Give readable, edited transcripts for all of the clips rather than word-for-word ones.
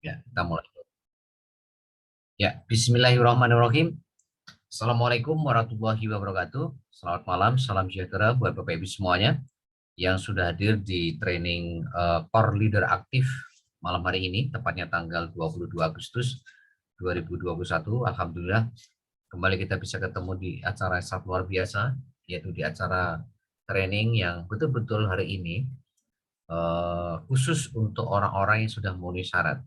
Ya, kita mulai. Ya, Bismillahirrahmanirrahim. Assalamualaikum warahmatullahi wabarakatuh. Selamat malam, salam sejahtera buat Bapak Ibu semuanya yang sudah hadir di training Core Leader Aktif malam hari ini, tepatnya tanggal 22 Agustus 2021. Alhamdulillah, kembali kita bisa ketemu di acara yang sangat luar biasa, yaitu di acara training yang betul-betul hari ini khusus untuk orang-orang yang sudah memenuhi syarat,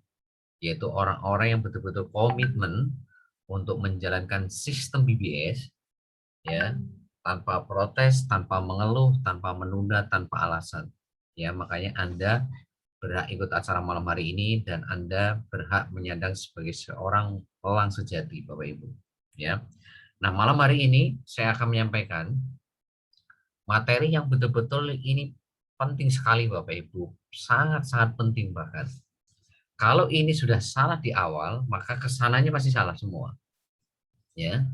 yaitu orang-orang yang betul-betul komitmen untuk menjalankan sistem BBS ya, tanpa protes, tanpa mengeluh, tanpa menunda, tanpa alasan. Ya, makanya Anda berhak ikut acara malam hari ini dan Anda berhak menyandang sebagai seorang pelang sejati, Bapak Ibu. Ya. Nah, malam hari ini saya akan menyampaikan materi yang betul-betul ini penting sekali, Bapak Ibu. Sangat-sangat penting bahkan. Kalau ini sudah salah di awal, maka kesananya pasti salah semua. Ya,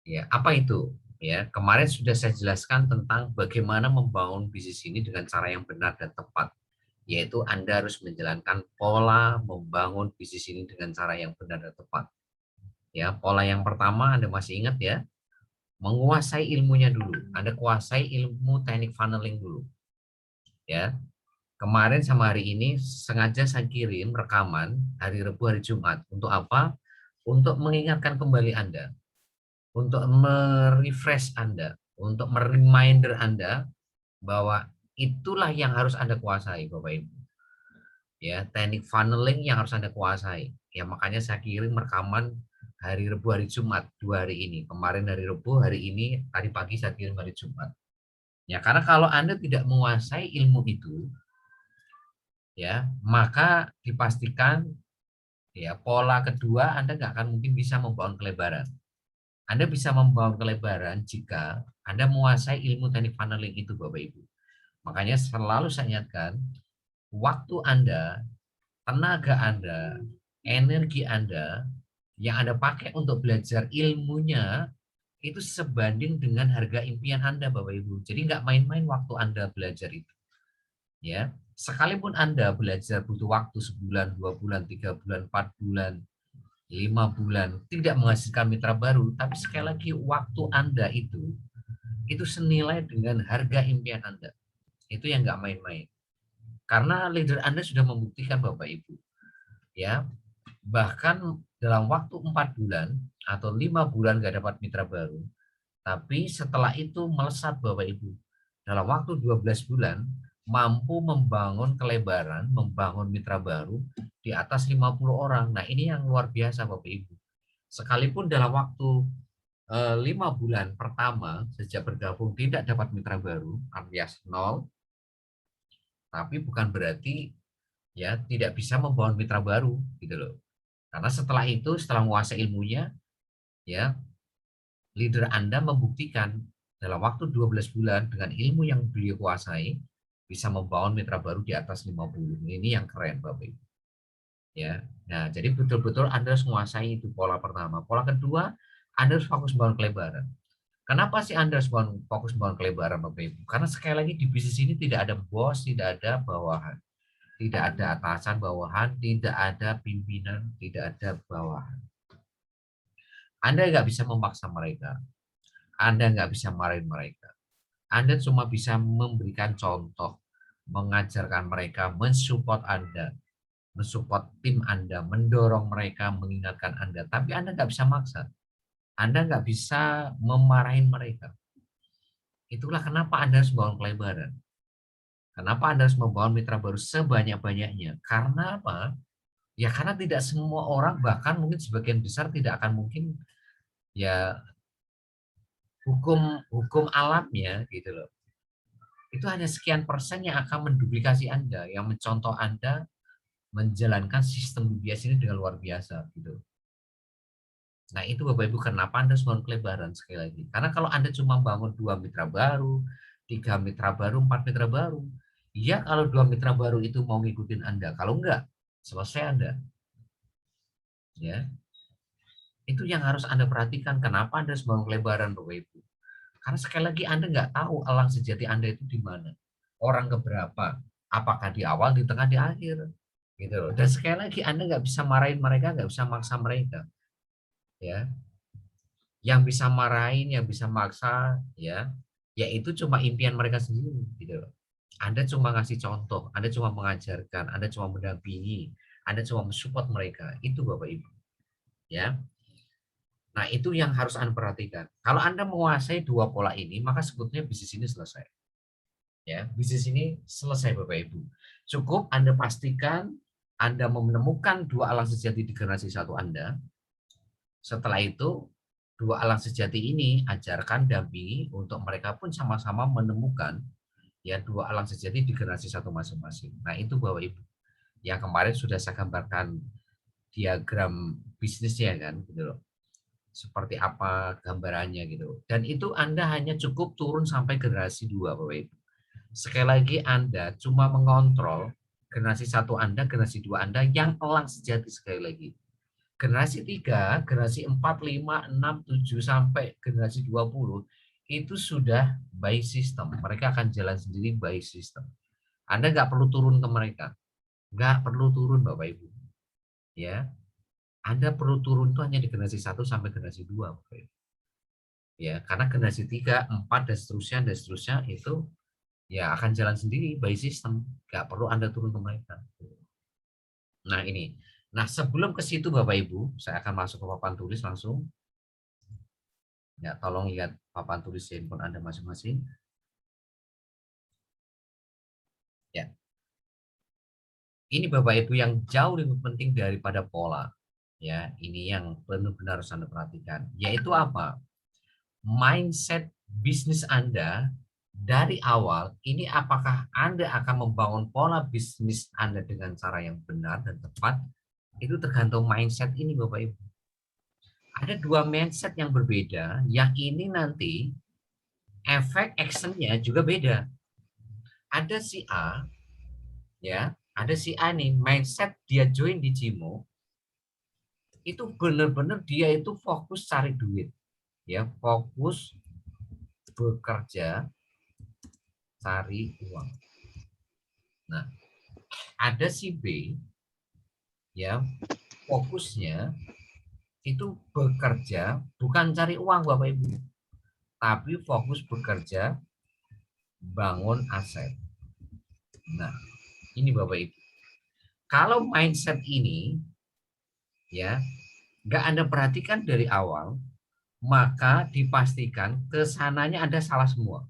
ya, apa itu? Ya, kemarin sudah saya jelaskan tentang bagaimana membangun bisnis ini dengan cara yang benar dan tepat, yaitu Anda harus menjalankan pola membangun bisnis ini dengan cara yang benar dan tepat. Ya, pola yang pertama Anda masih ingat ya, menguasai ilmunya dulu. Anda kuasai ilmu teknik funneling dulu. Ya, kemarin sama hari ini sengaja saya kirim rekaman hari Rabu, hari Jumat. Untuk apa? Untuk mengingatkan kembali Anda, untuk merefresh Anda, untuk mereminder Anda bahwa itulah yang harus Anda kuasai, Bapak Ibu. Ya, teknik funneling yang harus Anda kuasai. Ya, makanya saya kirim rekaman hari Rabu, hari Jumat, 2 hari ini. Kemarin hari Rabu, hari ini, tadi pagi saya kirim hari Jumat. Ya, karena kalau Anda tidak menguasai ilmu itu, ya, maka dipastikan ya pola kedua Anda nggak akan mungkin bisa membangun kelebaran. Anda bisa membangun kelebaran jika Anda menguasai ilmu teknik funneling itu, Bapak Ibu. Makanya selalu saya ingatkan, waktu Anda, tenaga Anda, energi Anda yang Anda pakai untuk belajar ilmunya itu sebanding dengan harga impian Anda, Bapak Ibu. Jadi nggak main-main waktu Anda belajar itu. Ya, sekalipun Anda belajar butuh waktu sebulan, 2 bulan, 3 bulan, 4 bulan, 5 bulan, tidak menghasilkan mitra baru, tapi sekali lagi waktu Anda itu senilai dengan harga impian Anda. Itu yang nggak main-main. Karena leader Anda sudah membuktikan, Bapak Ibu, ya, bahkan dalam waktu 4 bulan atau 5 bulan nggak dapat mitra baru, tapi setelah itu melesat, Bapak Ibu, dalam waktu 12 bulan mampu membangun kelebaran, membangun mitra baru di atas 50 orang. Nah, ini yang luar biasa, Bapak Ibu. Sekalipun dalam waktu 5 bulan pertama sejak bergabung tidak dapat mitra baru alias nol, tapi bukan berarti ya tidak bisa membangun mitra baru gitu loh. Karena setelah itu, setelah menguasai ilmunya, ya, leader Anda membuktikan dalam waktu 12 bulan dengan ilmu yang beliau kuasai bisa membangun mitra baru di atas 50. Ini yang keren, Bapak Ibu. Ya. Nah, jadi betul-betul Anda harus menguasai itu pola pertama. Pola kedua, Anda harus fokus membangun kelebaran. Kenapa sih Anda harus fokus membangun kelebaran, Bapak Ibu? Karena sekali lagi di bisnis ini tidak ada bos, tidak ada bawahan. Tidak ada atasan bawahan, tidak ada pimpinan, tidak ada bawahan. Anda nggak bisa memaksa mereka. Anda nggak bisa marahin mereka. Anda cuma bisa memberikan contoh, mengajarkan mereka, mensupport Anda, mensupport tim Anda, mendorong mereka, mengingatkan Anda. Tapi Anda nggak bisa maksa. Anda nggak bisa memarahin mereka. Itulah kenapa Anda harus membangun kelebaran. Kenapa Anda harus membangun mitra baru sebanyak-banyaknya? Karena apa? Ya karena tidak semua orang, bahkan mungkin sebagian besar tidak akan mungkin ya hukum hukum alamnya gitu loh. Itu hanya sekian persen yang akan menduplikasi Anda, yang mencontoh Anda menjalankan sistem BBS ini dengan luar biasa gitu. Nah, itu Bapak Ibu kenapa Anda harus bangun kelebaran sekali lagi. Karena kalau Anda cuma bangun 2 mitra baru, 3 mitra baru, 4 mitra baru, ya kalau 2 mitra baru itu mau ngikutin Anda, kalau enggak, selesai Anda. Ya, itu yang harus Anda perhatikan. Kenapa Anda harus bangun kelebaran, Bapak Ibu? Karena sekali lagi Anda nggak tahu elang sejati Anda itu di mana. Orang keberapa? Apakah di awal, di tengah, di akhir? gitu loh. Dan sekali lagi Anda nggak bisa marahin mereka, nggak bisa maksa mereka, ya. Yang bisa marahin, yang bisa maksa, ya, yaitu cuma impian mereka sendiri, gitu loh. Anda cuma ngasih contoh, Anda cuma mengajarkan, Anda cuma mendampingi, Anda cuma mensupport mereka. Itu Bapak Ibu, ya. Nah, itu yang harus Anda perhatikan. Kalau Anda menguasai dua pola ini, maka sebetulnya bisnis ini selesai. Ya, bisnis ini selesai Bapak Ibu. Cukup Anda pastikan Anda menemukan dua alang sejati di generasi satu Anda. Setelah itu, dua alang sejati ini ajarkan, dampingi untuk mereka pun sama-sama menemukan ya dua alang sejati di generasi satu masing-masing. Nah, itu Bapak Ibu. Yang kemarin sudah saya gambarkan diagram bisnisnya kan gitu loh. Seperti apa gambarannya gitu. Dan itu Anda hanya cukup turun sampai generasi 2 Bapak Ibu. Sekali lagi Anda cuma mengontrol generasi satu Anda, generasi 2 Anda yang elang sejati sekali lagi. Generasi 3, generasi 4, 5, 6, 7 sampai generasi 20 itu sudah by system. Mereka akan jalan sendiri by system. Anda nggak perlu turun ke mereka. Nggak perlu turun Bapak Ibu. Ya, Anda perlu turun itu hanya di generasi satu sampai generasi 2 Bapak Ibu. Ya, karena generasi 3, 4 dan seterusnya itu ya akan jalan sendiri by system, nggak perlu Anda turun ke mereka. Nah ini, nah sebelum ke situ Bapak Ibu, saya akan masuk ke papan tulis langsung. Ya, tolong lihat papan tulis handphone Anda masing-masing. Ya, ini Bapak Ibu yang jauh lebih penting daripada pola. Ya, ini yang benar-benar harus Anda perhatikan. Yaitu apa? Mindset bisnis Anda dari awal, ini apakah Anda akan membangun pola bisnis Anda dengan cara yang benar dan tepat, itu tergantung mindset ini Bapak Ibu. Ada dua mindset yang berbeda, yang ini nanti efek actionnya juga beda. Ada si A, ya, ada si A nih, mindset dia join di Cimo, itu benar-benar dia itu fokus cari duit, ya, fokus bekerja, cari uang. Nah, ada si B, ya, fokusnya itu bekerja, bukan cari uang Bapak Ibu, tapi fokus bekerja, bangun aset. Nah, ini Bapak Ibu. Kalau mindset ini ya nggak Anda perhatikan dari awal, maka dipastikan kesananya Anda salah semua.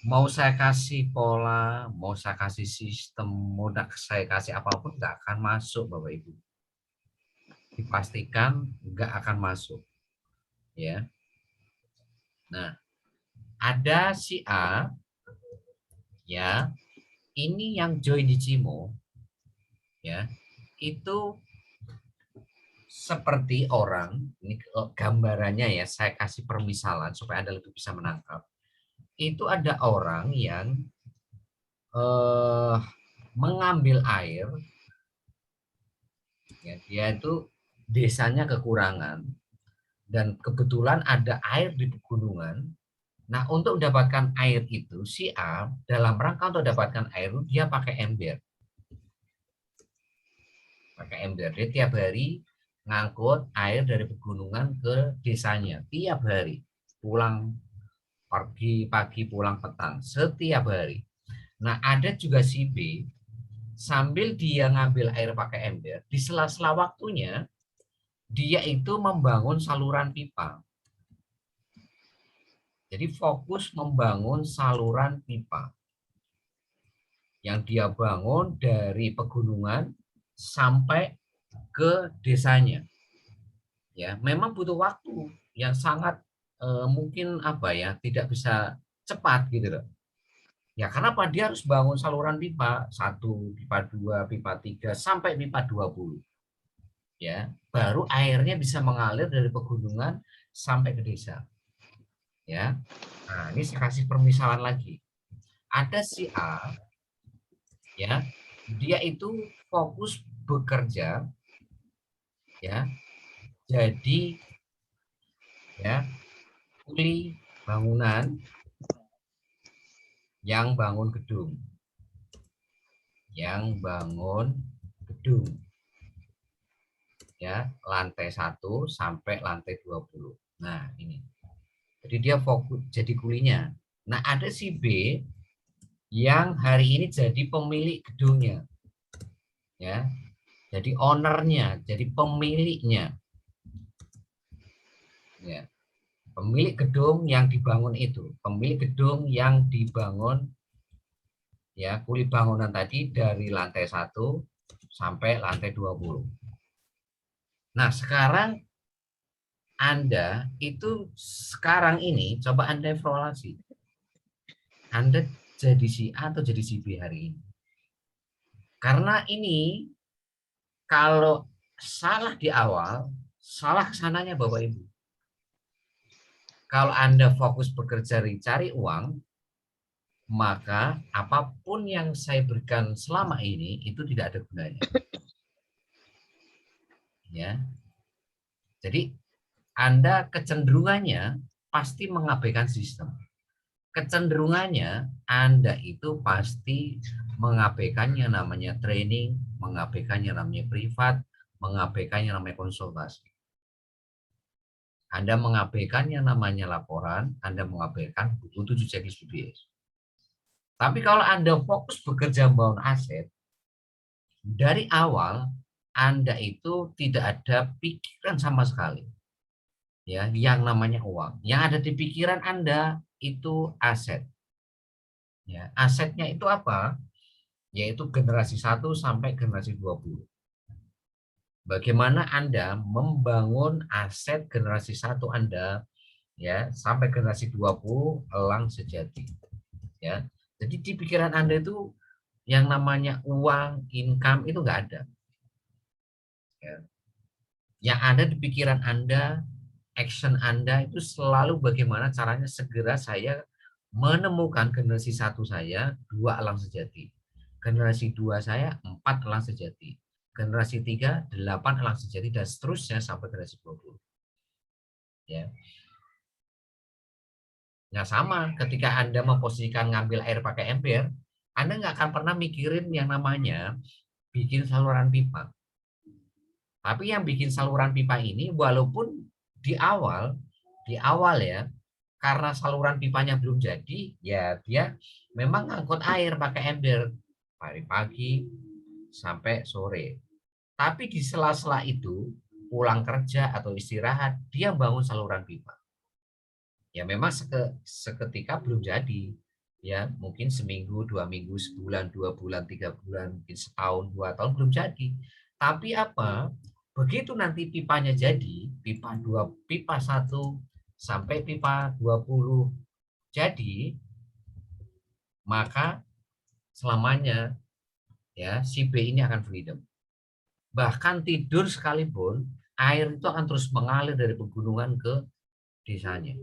Mau saya kasih pola, mau saya kasih sistem, mau saya kasih apapun nggak akan masuk Bapak Ibu. Dipastikan nggak akan masuk. Ya. Nah, ada si A, ya, ini yang join di Cimo, ya, itu seperti orang, ini gambarannya ya, saya kasih permisalan supaya Anda lebih bisa menangkap. Itu ada orang yang mengambil air, ya, dia itu desanya kekurangan dan kebetulan ada air di pegunungan. Nah, untuk mendapatkan air itu, si A dalam rangka untuk mendapatkan air dia pakai ember. Pakai ember. Dia tiap hari ngangkut air dari pegunungan ke desanya. Tiap hari. Pulang pagi pulang petang. Setiap hari. Nah, ada juga si B, sambil dia ngambil air pakai ember, di sela-sela waktunya, dia itu membangun saluran pipa. Jadi fokus membangun saluran pipa. Yang dia bangun dari pegunungan sampai ke desanya. Ya, memang butuh waktu yang sangat mungkin apa ya, tidak bisa cepat gitu loh. Ya, kenapa dia harus bangun saluran pipa 1, pipa 2, pipa 3 sampai pipa 20. Ya, baru airnya bisa mengalir dari pegunungan sampai ke desa. Ya. Nah, ini saya kasih permisalan lagi. Ada si A, ya, dia itu fokus bekerja, ya, jadi ya kuli bangunan yang bangun gedung, yang bangun gedung. Ya, lantai 1 sampai lantai 20. Nah, ini. Jadi dia fokus jadi kulinya. Nah, ada si B yang hari ini jadi pemilik gedungnya. Ya. Jadi ownernya, jadi pemiliknya. Ya. Pemilik gedung yang dibangun itu, pemilik gedung yang dibangun ya, kulit bangunan tadi dari lantai 1 sampai lantai 20. Nah, sekarang Anda itu sekarang ini coba Anda evaluasi. Anda jadi si A atau jadi si B hari ini. Karena ini kalau salah di awal, salah kesananya Bapak Ibu. Kalau Anda fokus bekerja cari uang, maka apapun yang saya berikan selama ini itu tidak ada gunanya. Ya. Jadi Anda kecenderungannya pasti mengabaikan sistem. Kecenderungannya Anda itu pasti mengabaikan yang namanya training, mengabaikan yang namanya privat, mengabaikan yang namanya konsultasi. Anda mengabaikan yang namanya laporan, Anda mengabaikan buku 7 checklist BBS. Tapi kalau Anda fokus bekerja membangun aset, dari awal Anda itu tidak ada pikiran sama sekali. Ya, yang namanya uang. Yang ada di pikiran Anda itu aset. Ya, asetnya itu apa? Yaitu generasi 1 sampai generasi 20. Bagaimana Anda membangun aset generasi 1 Anda ya sampai generasi 20 elang sejati. Ya. Jadi di pikiran Anda itu yang namanya uang, income itu enggak ada. Ya. Yang ada di pikiran Anda, action Anda itu selalu bagaimana caranya segera saya menemukan generasi 1 saya 2 elang sejati. Generasi 2 saya 4 elang sejati. Generasi 3 8 elang sejati dan seterusnya sampai generasi 20. Ya. Ya sama ketika Anda memposisikan ngambil air pakai ember, Anda nggak akan pernah mikirin yang namanya bikin saluran pipa. Tapi yang bikin saluran pipa ini walaupun di awal ya, karena saluran pipanya belum jadi, ya dia memang ngangkut air pakai ember dari pagi sampai sore. Tapi di sela-sela itu, pulang kerja atau istirahat, dia bangun saluran pipa. Ya memang seketika belum jadi. Ya mungkin seminggu, 2 minggu, sebulan, 2 bulan, 3 bulan, mungkin setahun, 2 tahun belum jadi. Tapi apa? Begitu nanti pipanya jadi, pipa 1 sampai pipa 20 jadi, maka selamanya ya si B ini akan freedom. Bahkan tidur sekalipun, air itu akan terus mengalir dari pegunungan ke desanya.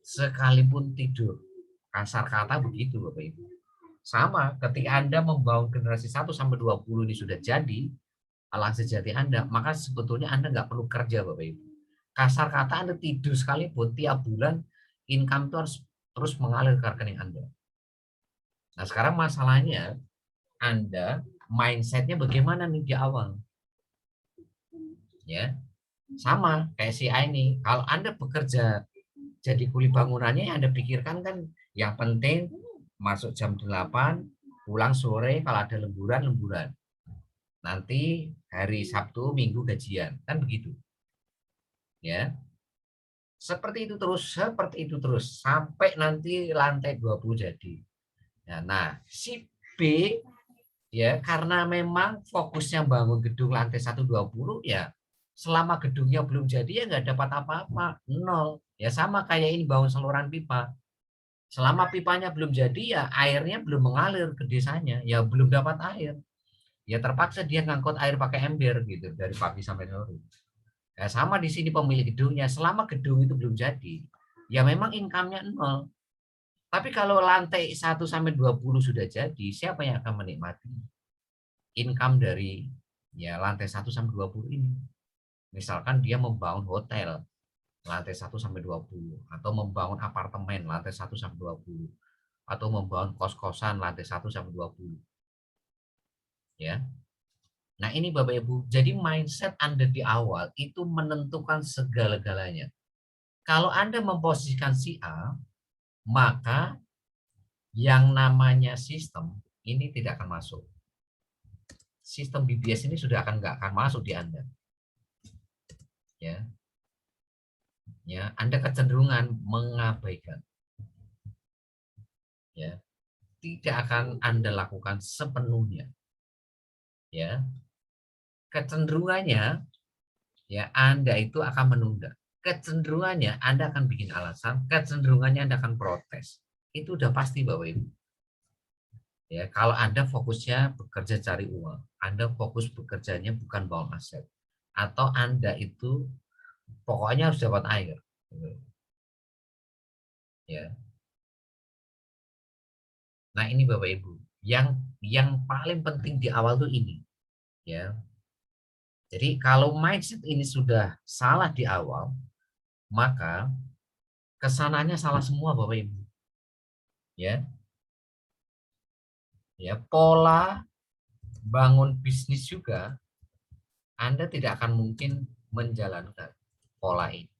Sekalipun tidur. Kasar kata begitu Bapak Ibu. Sama ketika Anda membangun generasi 1 sampai 20 ini sudah jadi, alang sejati Anda, maka sebetulnya Anda nggak perlu kerja Bapak Ibu. Kasar kata Anda tidur sekalipun, tiap bulan income itu harus terus mengalir ke rekening Anda. Nah sekarang masalahnya Anda mindsetnya bagaimana nih di awal? Ya, sama kayak si A ini. Kalau Anda bekerja jadi kuli bangunannya yang Anda pikirkan kan yang penting masuk jam 8, pulang sore, kalau ada lemburan. Nanti hari Sabtu, Minggu gajian. Kan begitu. Ya. Seperti itu terus sampai nanti lantai 20 jadi. Ya, nah, si B ya karena memang fokusnya bangun gedung lantai 120 ya selama gedungnya belum jadi ya nggak dapat apa-apa, nol. Ya sama kayak ini bangun saluran pipa. Selama pipanya belum jadi ya airnya belum mengalir ke desanya, ya belum dapat air. Ya terpaksa dia ngangkut air pakai ember gitu dari pagi sampai sore. Ya sama di sini pemilik gedungnya, selama gedung itu belum jadi, ya memang income-nya nol. Tapi kalau lantai 1 sampai 20 sudah jadi, siapa yang akan menikmati income dari ya lantai 1 sampai 20 ini? Misalkan dia membangun hotel lantai 1 sampai 20 atau membangun apartemen lantai 1 sampai 20 atau membangun kos-kosan lantai 1 sampai 20. Ya. Nah, ini Bapak Ibu, jadi mindset Anda di awal itu menentukan segala-galanya. Kalau Anda memposisikan si A, maka yang namanya sistem ini tidak akan masuk. Sistem BBS ini sudah nggak akan masuk di Anda. Ya, ya, Anda kecenderungan mengabaikan. Ya, tidak akan Anda lakukan sepenuhnya. Ya, kecenderungannya ya Anda itu akan menunda. Kecenderungannya Anda akan bikin alasan, kecenderungannya Anda akan protes. Itu udah pasti Bapak Ibu. Ya, kalau Anda fokusnya bekerja cari uang, Anda fokus bekerjanya bukan bangun aset. Atau Anda itu pokoknya harus dapat air. Ya. Nah, ini Bapak Ibu, yang paling penting di awal tuh ini, ya. Jadi kalau mindset ini sudah salah di awal, maka kesananya salah semua Bapak Ibu. Ya. Ya, pola bangun bisnis juga Anda tidak akan mungkin menjalankan pola ini.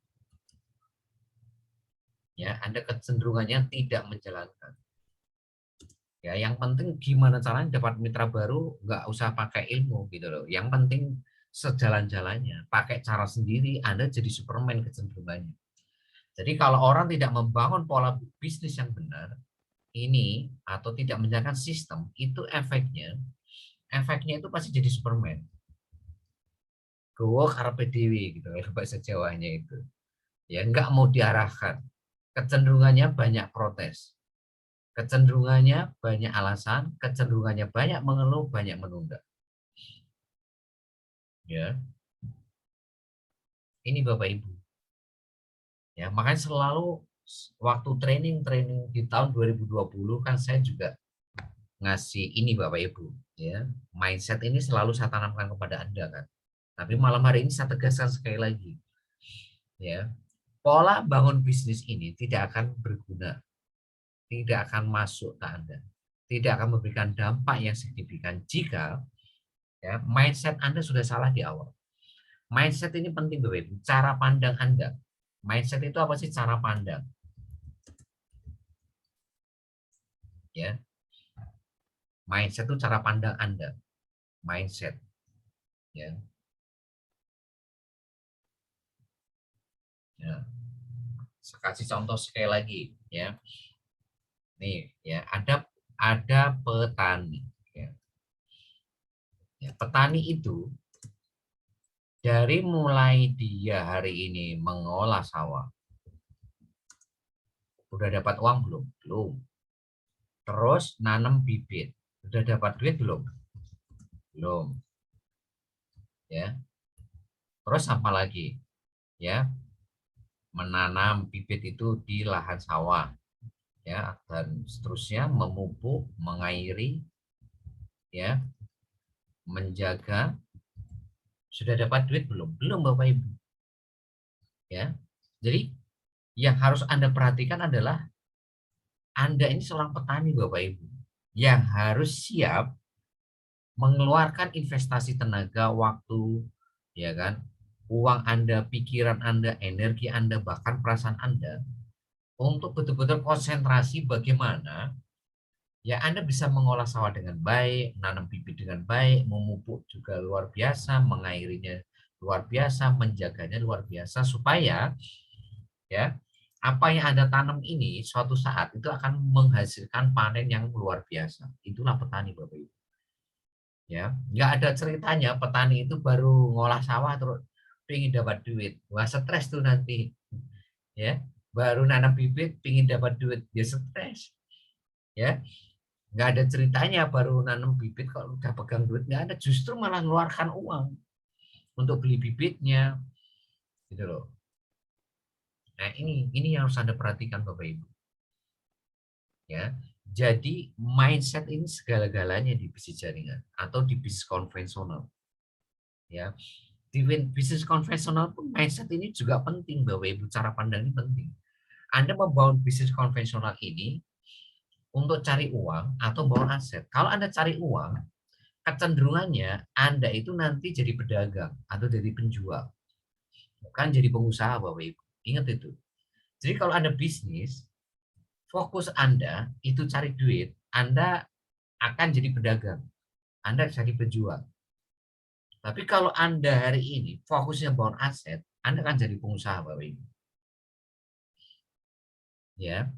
Ya, Anda kecenderungannya tidak menjalankan. Ya, yang penting gimana caranya dapat mitra baru, nggak usah pakai ilmu gitu loh. Yang penting sejalan-jalannya, pakai cara sendiri, Anda jadi Superman kecenderungannya. Jadi kalau orang tidak membangun pola bisnis yang benar, ini atau tidak menjalankan sistem, itu efeknya itu pasti jadi Superman. Gowo karpe dewi gitu kalau bahasa Jawanya itu. Ya nggak mau diarahkan. Kecenderungannya banyak protes. Kecenderungannya banyak alasan, kecenderungannya banyak mengeluh, banyak menunda. Ya, ini Bapak Ibu. Ya, makanya selalu waktu training di tahun 2020 kan saya juga ngasih ini Bapak Ibu, ya. Mindset ini selalu saya tanamkan kepada Anda kan. Tapi malam hari ini saya tegaskan sekali lagi, ya. Pola bangun bisnis ini tidak akan berguna, tidak akan masuk ke Anda, tidak akan memberikan dampak yang signifikan jika ya mindset Anda sudah salah di awal. Mindset ini penting Bapak Ibu, cara pandang Anda. Mindset itu apa sih? Cara pandang. Ya, mindset itu cara pandang Anda. Mindset. Ya. Ya. Saya kasih contoh sekali lagi. Ya. Nih, ya ada petani. Ya. Ya, petani itu dari mulai dia hari ini mengolah sawah, udah dapat uang belum? Belum. Terus nanam bibit, udah dapat duit belum? Belum. Ya. Terus apa lagi? Ya, menanam bibit itu di lahan sawah, ya, dan seterusnya memupuk, mengairi, ya, menjaga. Sudah dapat duit belum? Belum Bapak Ibu. Ya. Jadi yang harus Anda perhatikan adalah Anda ini seorang petani Bapak Ibu yang harus siap mengeluarkan investasi tenaga, waktu, ya kan, uang Anda, pikiran Anda, energi Anda, bahkan perasaan Anda untuk betul-betul konsentrasi bagaimana ya Anda bisa mengolah sawah dengan baik, nanam bibit dengan baik, memupuk juga luar biasa, mengairinya luar biasa, menjaganya luar biasa supaya ya apa yang Anda tanam ini suatu saat itu akan menghasilkan panen yang luar biasa. Itulah petani Bapak Ibu. Ya, nggak ada ceritanya petani itu baru ngolah sawah terus pingin dapat duit. Wah, stres tuh nanti. Ya, baru nanam bibit pingin dapat duit, ya stres. Ya, nggak ada ceritanya baru nanam bibit kalau udah pegang duit nggak ada, justru malah mengeluarkan uang untuk beli bibitnya gitu loh. Nah, ini yang harus Anda perhatikan Bapak Ibu. Ya, jadi mindset ini segala-galanya di bisnis jaringan atau di bisnis konvensional. Ya, di bisnis konvensional pun mindset ini juga penting Bapak Ibu, cara pandang ini penting. Anda membangun bisnis konvensional ini untuk cari uang atau bangun aset. Kalau Anda cari uang, kecenderungannya Anda itu nanti jadi pedagang atau jadi penjual, bukan jadi pengusaha, Bapak Ibu. Ingat itu. Jadi kalau Anda bisnis, fokus Anda itu cari duit, Anda akan jadi pedagang, Anda jadi penjual. Tapi kalau Anda hari ini fokusnya bangun aset, Anda akan jadi pengusaha, Bapak Ibu. Ya,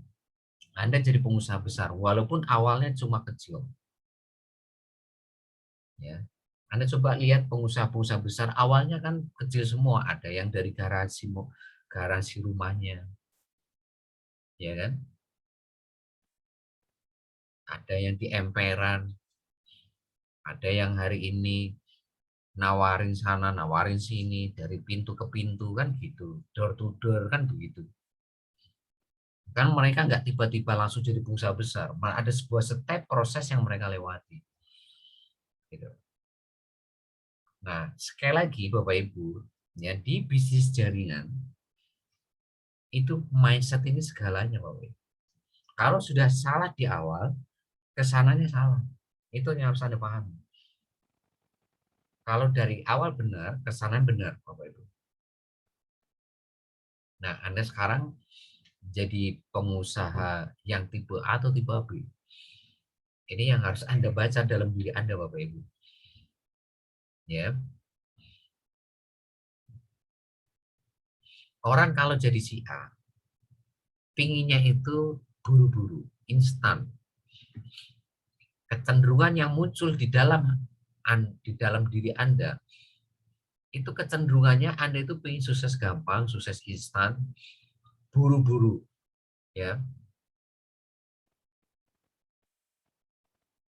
Anda jadi pengusaha besar, walaupun awalnya cuma kecil. Ya, Anda coba lihat pengusaha-pengusaha besar, awalnya kan kecil semua, ada yang dari garasi rumahnya, ya kan? Ada yang di emperan, ada yang hari ini nawarin sana, nawarin sini, dari pintu ke pintu kan gitu, door to door kan begitu. Kan mereka nggak tiba-tiba langsung jadi pengusaha besar, malah ada sebuah step proses yang mereka lewati. Gitu. Nah, sekali lagi Bapak Ibu, ya di bisnis jaringan itu mindset ini segalanya Bapak Ibu. Kalau sudah salah di awal, kesananya salah. Itu yang harus Anda pahami. Kalau dari awal benar, kesananya benar Bapak Ibu. Nah, Anda sekarang jadi pengusaha yang tipe A atau tipe B. Ini yang harus Anda baca dalam diri Anda Bapak Ibu. Ya. Orang kalau jadi si A, pinginnya itu buru-buru, instan. Kecenderungan yang muncul di dalam diri Anda itu kecenderungannya Anda itu pengen sukses gampang, sukses instan, buru-buru, ya.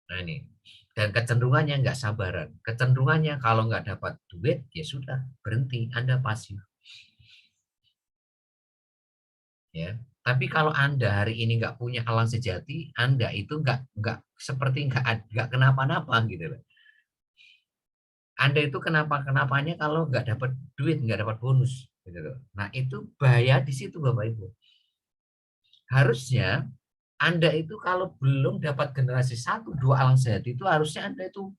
Nah ini, dan kecenderungannya nggak sabaran, kecenderungannya kalau nggak dapat duit ya sudah berhenti, Anda pasif, ya. Tapi kalau Anda hari ini nggak punya elang sejati, Anda itu nggak seperti nggak kenapa-napa gitu loh. Anda itu kenapa-kenapanya kalau nggak dapat duit, nggak dapat bonus gitu loh. Nah itu bahaya di situ Bapak Ibu. Harusnya Anda itu kalau belum dapat generasi 1, 2 alang sehat itu harusnya Anda itu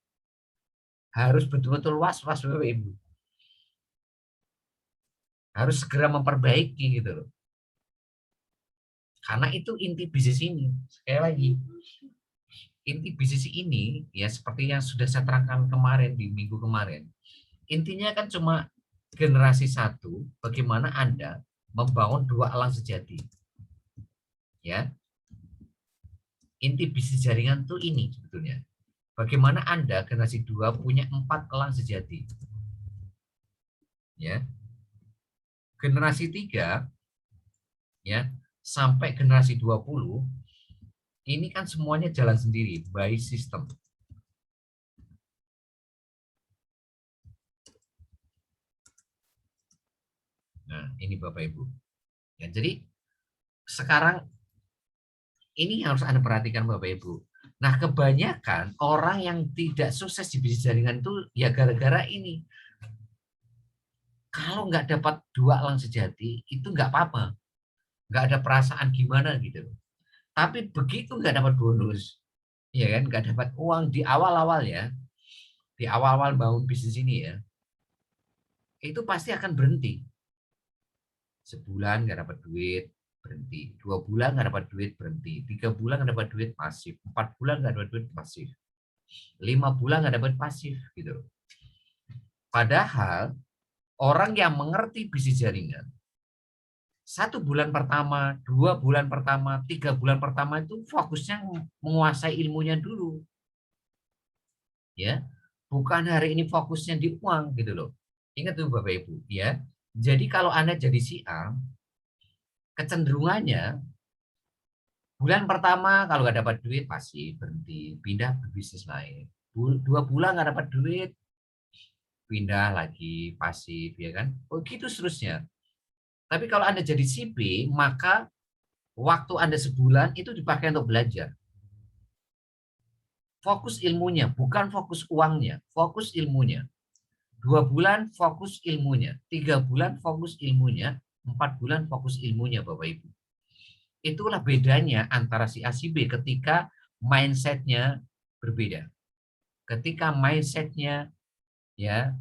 harus betul-betul was-was Bapak Ibu. Harus segera memperbaiki gitu loh. Karena itu inti bisnis ini. Sekali lagi, inti bisnis ini ya seperti yang sudah saya terangkan kemarin di minggu kemarin. Intinya kan cuma generasi 1, bagaimana Anda membangun 2 alang sejati. Ya. Inti bisnis jaringan tuh ini sebetulnya. Bagaimana Anda generasi 2 punya 4 elang sejati. Ya. Generasi 3 ya sampai generasi 20 ini kan semuanya jalan sendiri by system. Nah, ini Bapak Ibu. Ya, jadi sekarang ini harus Anda perhatikan Bapak Ibu. Nah, kebanyakan orang yang tidak sukses di bisnis jaringan itu ya gara-gara ini. Kalau nggak dapat 2 elang sejati, itu nggak apa-apa. Nggak ada perasaan gimana gitu. Tapi begitu nggak dapat bonus, ya kan, nggak dapat uang di awal-awal ya, di awal-awal bangun bisnis ini ya, itu pasti akan berhenti. Sebulan nggak dapat duit, berhenti. 2 bulan nggak dapat duit, berhenti. 3 bulan nggak dapat duit, pasif. 4 bulan nggak dapat duit, pasif. 5 bulan nggak dapat pasif, gitu. Padahal orang yang mengerti bisnis jaringan, 1 bulan pertama, 2 bulan pertama, 3 bulan pertama itu fokusnya menguasai ilmunya dulu, ya. Bukan hari ini fokusnya di uang gitu loh. Ingat tuh Bapak Ibu, ya. Jadi kalau Anda jadi si A, kecenderungannya bulan pertama kalau nggak dapat duit pasti berhenti, pindah ke bisnis lain. 2 bulan nggak dapat duit, pindah lagi pasif, ya kan? Oh gitu seterusnya. Tapi kalau Anda jadi si B, maka waktu Anda sebulan itu dipakai untuk belajar. Fokus ilmunya, bukan fokus uangnya, fokus ilmunya. 2 bulan fokus ilmunya, 3 bulan fokus ilmunya, 4 bulan fokus ilmunya Bapak Ibu. Itulah bedanya antara si A si B ketika mindsetnya berbeda. Ketika mindsetnya ya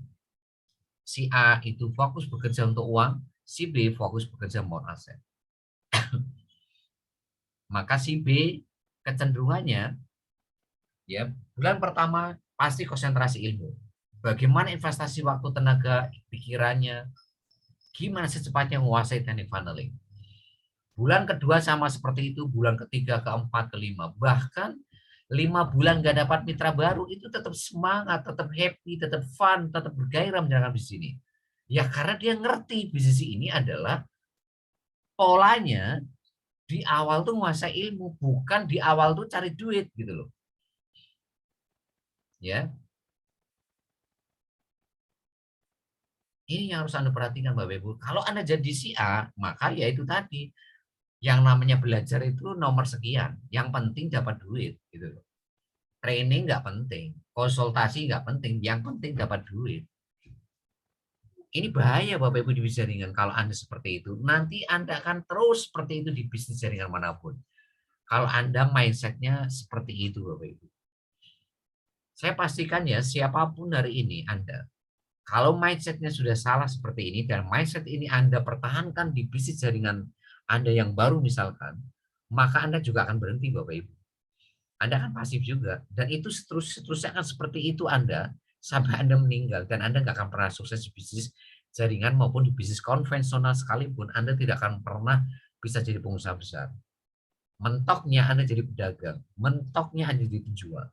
si A itu fokus bekerja untuk uang, si B fokus bekerja membangun aset. Maka si B kecenderungannya ya bulan pertama pasti konsentrasi ilmu. Bagaimana investasi waktu, tenaga, pikirannya, gimana secepatnya menguasai teknik funneling. Bulan kedua sama seperti itu, bulan ketiga, keempat, kelima. Bahkan 5 bulan nggak dapat mitra baru, itu tetap semangat, tetap happy, tetap fun, tetap bergairah menjalankan bisnis ini. Ya karena dia ngerti bisnis ini adalah polanya di awal tuh menguasai ilmu, bukan di awal tuh cari duit gitu loh. Ya, ini yang harus Anda perhatikan Bapak Ibu. Kalau Anda jadi si A, maka ya itu tadi. Yang namanya belajar itu nomor sekian. Yang penting dapat duit gitu loh. Training nggak penting, konsultasi nggak penting, yang penting dapat duit. Ini bahaya Bapak Ibu di bisnis jaringan kalau Anda seperti itu. Nanti Anda akan terus seperti itu di bisnis jaringan manapun. Kalau Anda mindsetnya seperti itu Bapak Ibu. Saya pastikan ya siapapun hari ini Anda, kalau mindsetnya sudah salah seperti ini dan mindset ini Anda pertahankan di bisnis jaringan Anda yang baru misalkan, maka Anda juga akan berhenti Bapak Ibu. Anda akan pasif juga. Dan itu seterusnya akan seperti itu Anda sampai Anda meninggal. Dan Anda nggak akan pernah sukses di bisnis jaringan maupun di bisnis konvensional sekalipun. Anda tidak akan pernah bisa jadi pengusaha besar. Mentoknya Anda jadi pedagang. Mentoknya Anda jadi penjual.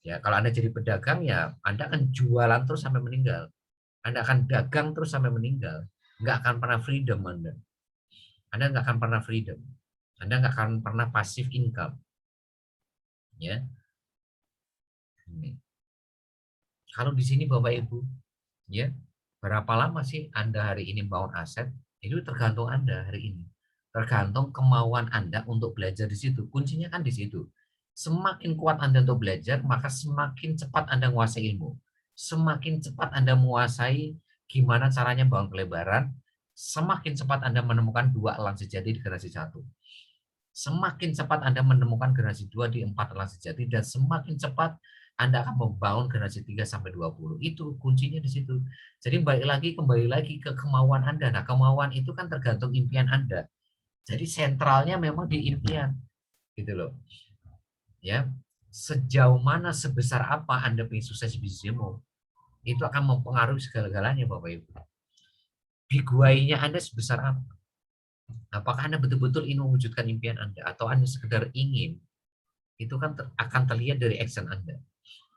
Ya, kalau Anda jadi pedagang ya Anda akan jualan terus sampai meninggal. Anda akan dagang terus sampai meninggal. Nggak akan pernah freedom Anda. Anda nggak akan pernah freedom. Anda nggak akan pernah passive income. Ya, ini. Kalau di sini Bapak Ibu, ya, berapa lama sih Anda hari ini bangun aset? Itu tergantung Anda hari ini. Tergantung kemauan Anda untuk belajar di situ. Kuncinya kan di situ. Semakin kuat Anda untuk belajar, maka semakin cepat Anda menguasai ilmu. Semakin cepat Anda menguasai gimana caranya bangun pelebaran, semakin cepat Anda menemukan 2 elang sejati di generasi 1. Semakin cepat Anda menemukan generasi 2 di 4 elang sejati, dan semakin cepat Anda akan membangun generasi 3 sampai 20. Itu kuncinya di situ. Jadi kembali lagi ke kemauan Anda. Nah, kemauan itu kan tergantung impian Anda. Jadi sentralnya memang di impian. Gitu loh. Ya. Sejauh mana, sebesar apa Anda ingin sukses bisnismu, itu akan mempengaruhi segala-galanya Bapak Ibu. Big why-nya Anda sebesar apa? Apakah Anda betul-betul ingin mewujudkan impian Anda atau Anda sekedar ingin? Itu kan akan terlihat dari action Anda,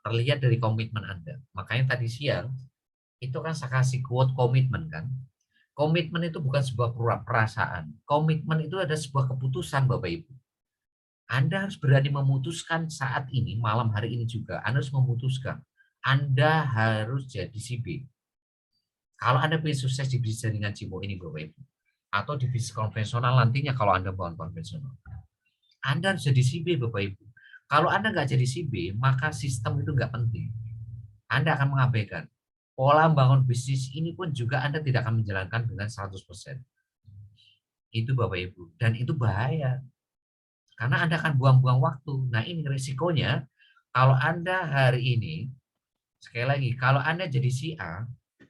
terlihat dari komitmen Anda. Makanya tadi siang itu kan saya kasih quote komitmen kan. Komitmen itu bukan sebuah perasaan. Komitmen itu ada sebuah keputusan Bapak Ibu. Anda harus berani memutuskan saat ini, malam hari ini juga. Anda harus memutuskan. Anda harus jadi si B. Kalau Anda ingin sukses di bisnis jaringan Cimo ini Bapak Ibu, atau di bisnis konvensional nantinya kalau Anda bangun konvensional, Anda harus jadi si B Bapak Ibu. Kalau Anda nggak jadi si B, maka sistem itu nggak penting. Anda akan mengabaikan. Pola membangun bisnis ini pun juga Anda tidak akan menjalankan dengan 100%. Itu Bapak Ibu. Dan itu bahaya. Karena Anda akan buang-buang waktu. Nah ini risikonya, kalau Anda hari ini, sekali lagi, kalau Anda jadi si A,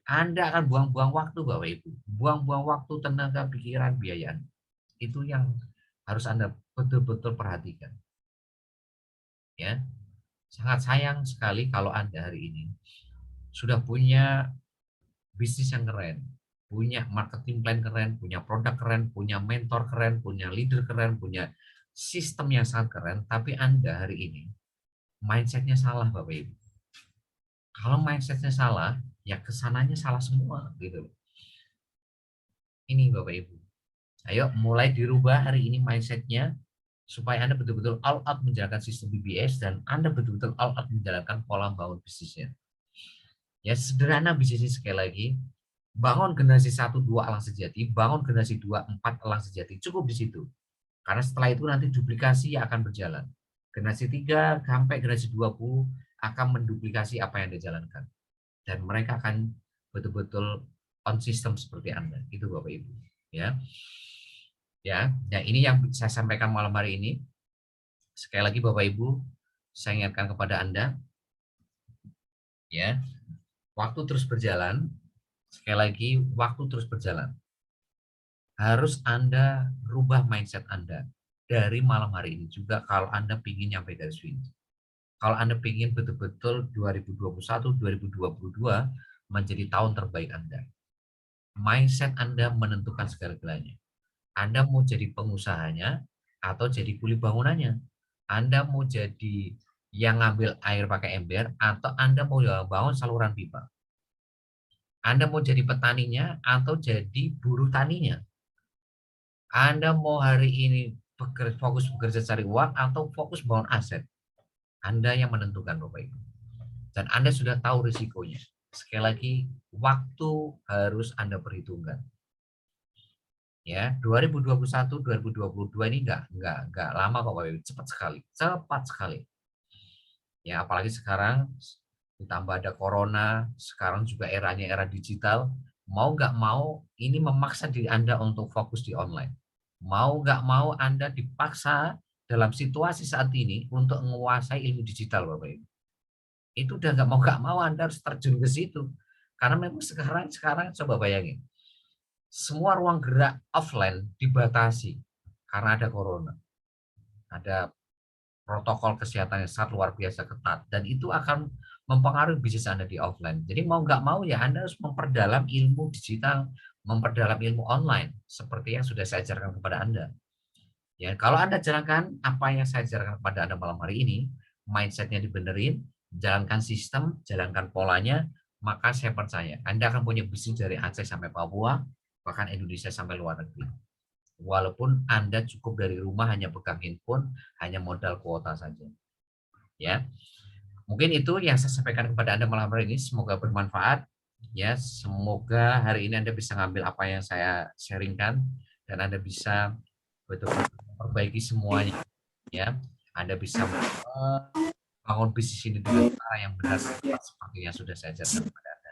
Anda akan buang-buang waktu Bapak Ibu. Buang-buang waktu, tenaga, pikiran, biaya. Itu yang harus Anda betul-betul perhatikan. Ya, sangat sayang sekali kalau Anda hari ini sudah punya bisnis yang keren, punya marketing plan keren, punya produk keren, punya mentor keren, punya leader keren, punya sistem yang sangat keren, tapi Anda hari ini mindsetnya salah Bapak Ibu. Kalau mindsetnya salah, ya kesananya salah semua gitu. Ini Bapak Ibu. Ayo mulai dirubah hari ini mindsetnya supaya Anda betul-betul all out menjalankan sistem BBS dan Anda betul-betul all out menjalankan pola bangun bisnisnya. Ya sederhana bisnisnya sekali lagi, bangun generasi 1, 2 elang sejati, bangun generasi 2, 4 elang sejati, cukup di situ. Karena setelah itu nanti duplikasi akan berjalan. Generasi 3 sampai generasi 20 akan menduplikasi apa yang dijalankan. Dan mereka akan betul-betul on system seperti Anda. Itu Bapak Ibu. Ya. Ya, nah ini yang saya sampaikan malam hari ini. Sekali lagi Bapak Ibu, saya ingatkan kepada Anda, Ya, waktu terus berjalan. Sekali lagi, waktu terus berjalan. Harus Anda rubah mindset Anda dari malam hari ini juga kalau Anda ingin nyampe garis finish. Kalau Anda ingin betul-betul 2021, 2022 menjadi tahun terbaik Anda. Mindset Anda menentukan segala-galanya. Anda mau jadi pengusahanya atau jadi kuli bangunannya. Anda mau jadi yang ngambil air pakai ember atau Anda mau bangun saluran pipa. Anda mau jadi petaninya atau jadi buruh taninya. Anda mau hari ini fokus bekerja cari uang atau fokus bangun aset. Anda yang menentukan Bapak Ibu. Dan Anda sudah tahu risikonya. Sekali lagi, waktu harus Anda perhitungkan. Ya, 2021, 2022 ini enggak lama kok Bapak Ibu, cepat sekali. Ya, apalagi sekarang ditambah ada corona, sekarang juga eranya era digital, mau nggak mau ini memaksa diri Anda untuk fokus di online. Mau nggak mau Anda dipaksa dalam situasi saat ini untuk menguasai ilmu digital Bapak Ibu. Itu udah nggak mau Anda harus terjun ke situ. Karena memang sekarang coba bayangin. Semua ruang gerak offline dibatasi karena ada corona. Ada protokol kesehatan yang sangat luar biasa ketat. Dan itu akan mempengaruhi bisnis Anda di offline. Jadi mau nggak mau ya Anda harus memperdalam ilmu digital, memperdalam ilmu online. Seperti yang sudah saya ajarkan kepada Anda. Ya, kalau Anda jalankan apa yang saya ajarkan kepada Anda malam hari ini, mindsetnya dibenerin, jalankan sistem, jalankan polanya, maka saya percaya Anda akan punya bisnis dari Aceh sampai Papua, bahkan Indonesia sampai luar negeri. Walaupun Anda cukup dari rumah hanya pegang handphone, hanya modal kuota saja. Ya, mungkin itu yang saya sampaikan kepada Anda malam hari ini. Semoga bermanfaat. Ya, semoga hari ini Anda bisa ngambil apa yang saya sharingkan dan Anda bisa betul-betul memperbaiki semuanya. Ya, Anda bisa membangun bisnis ini dengan cara yang benar seperti yang sudah saya ajarkan kepada Anda.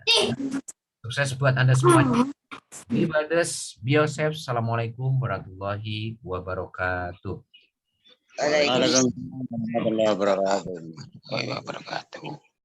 Sukses buat Anda semuanya. Be brothers, be yourself. Assalamualaikum warahmatullahi wabarakatuh. Waalaikumsalam warahmatullahi wabarakatuh.